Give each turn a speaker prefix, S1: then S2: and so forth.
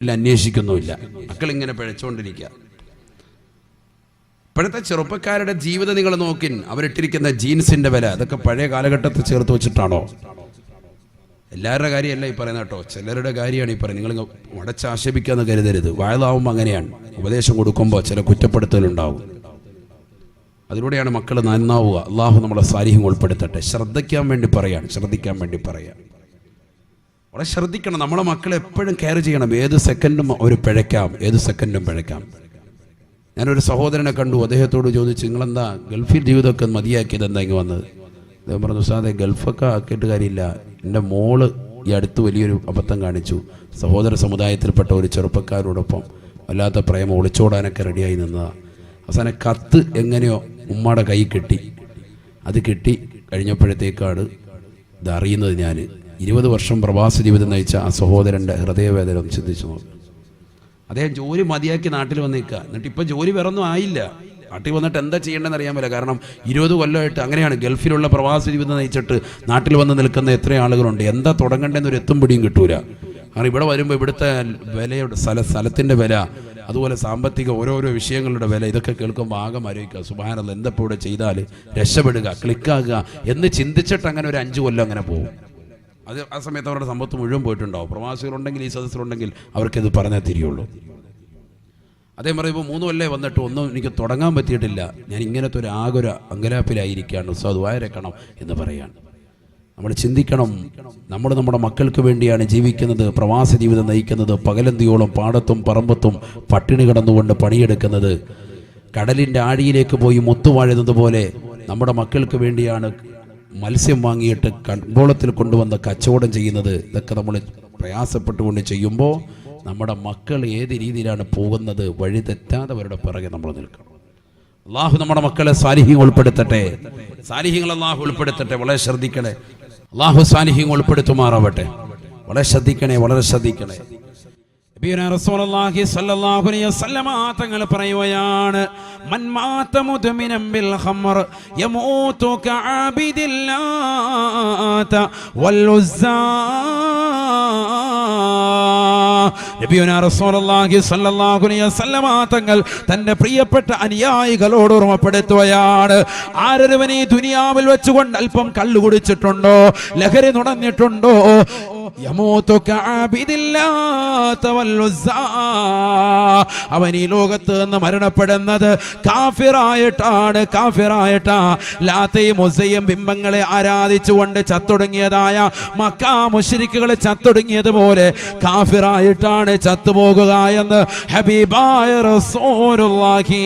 S1: അന്വേഷിക്കുന്നുമില്ല. മക്കളിങ്ങനെ പിഴച്ചുകൊണ്ടിരിക്കുക. ഇപ്പോഴത്തെ ചെറുപ്പക്കാരുടെ ജീവിതം നിങ്ങൾ നോക്കിൻ, അവരിട്ടിരിക്കുന്ന ജീൻസിന്റെ വില അതൊക്കെ പഴയ കാലഘട്ടത്തിൽ ചേർത്ത് വെച്ചിട്ടാണോ? എല്ലാവരുടെ കാര്യമല്ല ഈ പറയുന്നത് കേട്ടോ, ചിലരുടെ കാര്യമാണ് ഈ പറയുന്നത്. നിങ്ങൾ ഉടച്ചാക്ഷേപിക്കാന്ന് കരുതരുത്. വയലാവുമ്പോൾ അങ്ങനെയാണ്, ഉപദേശം കൊടുക്കുമ്പോൾ ചില കുറ്റപ്പെടുത്തലുണ്ടാവും. അതിലൂടെയാണ് മക്കൾ നന്നാവുക. അള്ളാഹു നമ്മളെ സാലിഹ്യം ഉൾപ്പെടുത്തട്ടെ. ശ്രദ്ധിക്കാൻ വേണ്ടി പറയാണ്, ശ്രദ്ധിക്കാൻ വേണ്ടി പറയാം. വളരെ ശ്രദ്ധിക്കണം. നമ്മളെ മക്കളെ എപ്പോഴും കെയർ ചെയ്യണം. ഏത് സെക്കൻഡും അവർ പിഴയ്ക്കാം, ഏത് സെക്കൻഡും പിഴയ്ക്കാം. ഞാനൊരു സഹോദരനെ കണ്ടു. അദ്ദേഹത്തോട് ചോദിച്ചു, നിങ്ങളെന്താ ഗൾഫിൽ ജീവിതമൊക്കെ മതിയാക്കിയത്, എന്താ ഇങ്ങ് വന്നത്? അദ്ദേഹം പറഞ്ഞു, സാധേ ഗൾഫൊക്കെ ആക്കിയിട്ട് കാര്യമില്ല, എൻ്റെ മോള് ഈ അടുത്ത് വലിയൊരു അബദ്ധം കാണിച്ചു. സഹോദര സമുദായത്തിൽപ്പെട്ട ഒരു ചെറുപ്പക്കാരോടൊപ്പം വല്ലാത്ത പ്രേമം, ഒളിച്ചോടാനൊക്കെ റെഡിയായി നിന്നതാണ്. അവസാനം കത്ത് എങ്ങനെയോ ഉമ്മയുടെ കൈ കിട്ടി. അത് കിട്ടി കഴിഞ്ഞപ്പോഴത്തേക്കാണ് ഇതറിയുന്നത്. ഞാൻ 20 വർഷം പ്രവാസ ജീവിതം നയിച്ച ആ സഹോദരൻ്റെ ഹൃദയവേദന ഒന്ന് ചിന്തിച്ചു നോക്കും. അദ്ദേഹം ജോലി മതിയാക്കി നാട്ടിൽ വന്നേക്കുക. എന്നിട്ട് ഇപ്പം ജോലി വേറൊന്നും ആയില്ല. നാട്ടിൽ വന്നിട്ട് എന്താ ചെയ്യേണ്ടതെന്ന് അറിയാൻ പറ്റില്ല. കാരണം 20 കൊല്ലമായിട്ട് അങ്ങനെയാണ്. ഗൾഫിലുള്ള പ്രവാസ ജീവിതം നയിച്ചിട്ട് നാട്ടിൽ വന്ന് നിൽക്കുന്ന എത്ര ആളുകളുണ്ട്. എന്താ തുടങ്ങേണ്ടതെന്നൊരു എത്തും പിടിയും കിട്ടൂല. കാരണം ഇവിടെ വരുമ്പോൾ ഇവിടുത്തെ വിലയുടെ സ്ഥലത്തിൻ്റെ വില, അതുപോലെ സാമ്പത്തിക ഓരോരോ വിഷയങ്ങളുടെ വില, ഇതൊക്കെ കേൾക്കുമ്പോൾ ആകെ ആലോചിക്കുക, സുബ്ഹാനല്ലാഹ് എന്തപ്പോൾ ഇവിടെ ചെയ്താൽ രക്ഷപ്പെടുക, ക്ലിക്കാകുക എന്ന് ചിന്തിച്ചിട്ട് അങ്ങനെ ഒരു 5 കൊല്ലം അങ്ങനെ പോകും. അത് ആ സമയത്ത് അവരുടെ സമ്പത്ത് മുഴുവൻ പോയിട്ടുണ്ടാവും. പ്രവാസികളുണ്ടെങ്കിൽ, ഈ സദസ്സിലുണ്ടെങ്കിൽ അവർക്കിത് പറഞ്ഞാൽ തിരിയുള്ളൂ. അതേ പറയുമ്പോൾ 3 കൊല്ലം വന്നിട്ട് ഒന്നും എനിക്ക് തുടങ്ങാൻ പറ്റിയിട്ടില്ല, ഞാൻ ഇങ്ങനത്തെ ഒരു ആകൊരു അങ്കലാപ്പിലായിരിക്കുകയാണ്, ഉസ്താദ് വായരക്കണം എന്ന് പറയാണ്. നമ്മൾ ചിന്തിക്കണം, നമ്മൾ നമ്മുടെ മക്കൾക്ക് വേണ്ടിയാണ് ജീവിക്കുന്നത്, പ്രവാസ ജീവിതം നയിക്കുന്നത്, പകലന്തിയോളം പാടത്തും പറമ്പത്തും പട്ടിണി കിടന്നുകൊണ്ട് പണിയെടുക്കുന്നത്, കടലിൻ്റെ ആഴിയിലേക്ക് പോയി മുത്തുവാഴുന്നത് പോലെ നമ്മുടെ മക്കൾക്ക് വേണ്ടിയാണ് മത്സ്യം വാങ്ങിയിട്ട് കമ്പോളത്തിൽ കൊണ്ടുവന്ന് കച്ചവടം ചെയ്യുന്നത്. ഇതൊക്കെ നമ്മൾ പ്രയാസപ്പെട്ടുകൊണ്ട് ചെയ്യുമ്പോൾ നമ്മുടെ മക്കൾ ഏത് രീതിയിലാണ് പോകുന്നത്, വഴി തെറ്റാതെ അവരുടെ പിറകെ നമ്മൾ നിൽക്കണം. അള്ളാഹു നമ്മുടെ മക്കളെ സാലിഹ്യങ്ങൾ ഉൾപ്പെടുത്തട്ടെ, സാലിഹ്യങ്ങൾ അള്ളാഹു ഉൾപ്പെടുത്തട്ടെ. വളരെ ശ്രദ്ധിക്കണേ, അള്ളാഹു സാലിഹ്യങ്ങൾ ഉൾപ്പെടുത്തുമാറാവട്ടെ. വളരെ ശ്രദ്ധിക്കണേ, വളരെ ശ്രദ്ധിക്കണേ. റസൂലുള്ളാഹി സ്വല്ലല്ലാഹു അലൈഹി വസല്ലം തങ്ങൾ പറയുകയാണ്, മൻ മാത മുദ്മിനൻ ബിൽ ഖമർ യമൂതു കഅബിദില്ലാത വൽ ഉസ്സാ. നബിയുനാ റസൂലുള്ളാഹി സ്വല്ലല്ലാഹു അലൈഹി വസല്ലം തങ്ങൾ തന്റെ പ്രിയപ്പെട്ട അനുയായികളോട് ഓർമ്മപ്പെടുത്തുകയാണ്, ആരൊരുവൻ ഈ ദുനിയാവിൽ വെച്ചുകൊണ്ട് അല്പം കള്ളു കുടിച്ചിട്ടുണ്ടോ, ലഹരി നുണഞ്ഞിട്ടുണ്ടോ, അവൻ ഈ ലോകത്ത് നിന്ന് മരണപ്പെടുന്നത് കാഫിറായിട്ടാണ്. ലാത്തയും ഉസ്സയും ബിംബങ്ങളെ ആരാധിച്ചുകൊണ്ട് ചത്തൊടുങ്ങിയതായ മക്കാ മുശ്രിക്കുകളെ ചത്തൊടുങ്ങിയതുപോലെ കാഫിറായിട്ടാണ് ചത്തുപോകുക എന്ന് ഹബീബായ റസൂലുള്ളാഹി.